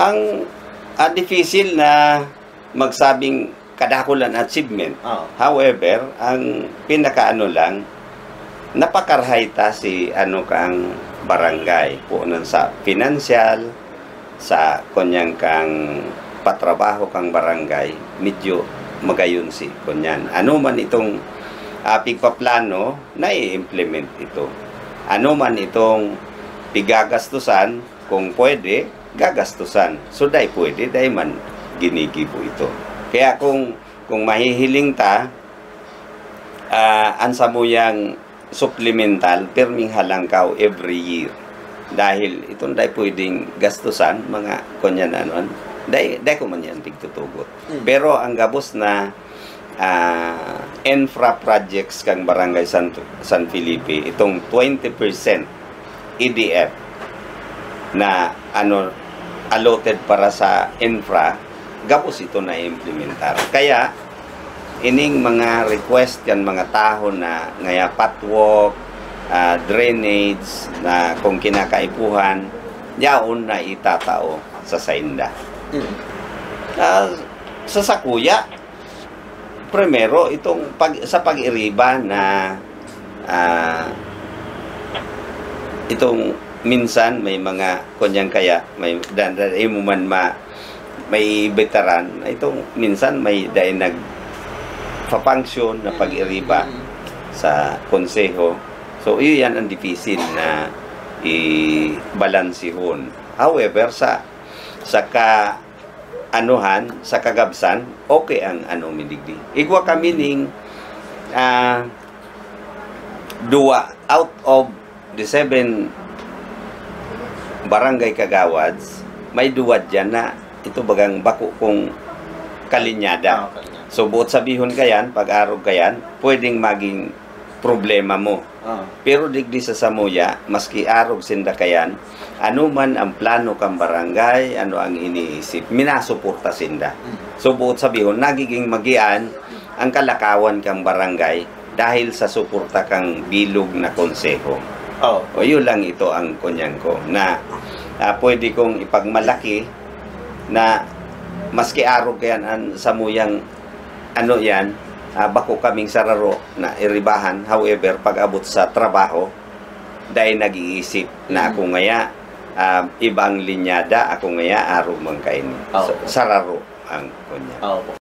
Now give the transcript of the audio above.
Ang difficile na magsabing kadakulan achievement. However, ang pinakaano lang, napakarhayta si ano kang barangay po sa financial, sa kunyang kang patrabaho kang barangay, medyo magayon si kunyan. Ano man itong pigpaplano, na i-implement ito. Ano man itong pigagastusan, kung pwede, gagastusan. So, dahil pwede, dahil man ginigibo ito. Kaya kung mahihiling ta, ansa mo yang supplemental, perming halangkaw every year. Dahil itong dahil pwedeng gastusan, mga kunyan anuan, dahil ko man yan tigtutugot. Pero ang gabos na infra projects kang Barangay San Felipe, itong 20% EDF na ano allotted para sa infra, gabos ito na implementar. Kaya ining mga request yan mga taho na ngaya patwalk, drainage na kung kinakaipuhan, yaon na itatao sa Sainda. Sa Sakuya, primero itong sa pag-iriba na itong minsan may mga kunyang kaya may may veteran itong minsan may dahil nagpa-function na pag-iriba sa konseho. So iyan ang difficile na i-balansihon. However, sa kagabsan, okay ang ano minigdi. Igwa kami ning dua out of the 7 barangay kagawads, may duwad dyan na ito bagang bako kong kalinyada. So, buot sabihon kayan, pag-arog kayan, pwedeng maging problema mo. Pero digdi sa Samuya, maski arog sinda kayan, ano man ang plano kang barangay, ano ang iniisip, minasuporta sinda. So, buot sabihon, nagiging magian ang kalakawan kang barangay dahil sa suporta kang bilog na konseho. O yun lang ito ang kunyang ko na pwede kong ipagmalaki na maski arog kayan ang Samuyang ano yan, bako kaming sararo na iribahan. However, pag abot sa trabaho, dahil nag-iisip na ako ngaya ibang linyada, ako ngaya arog mang kain. Sararo ang kunya.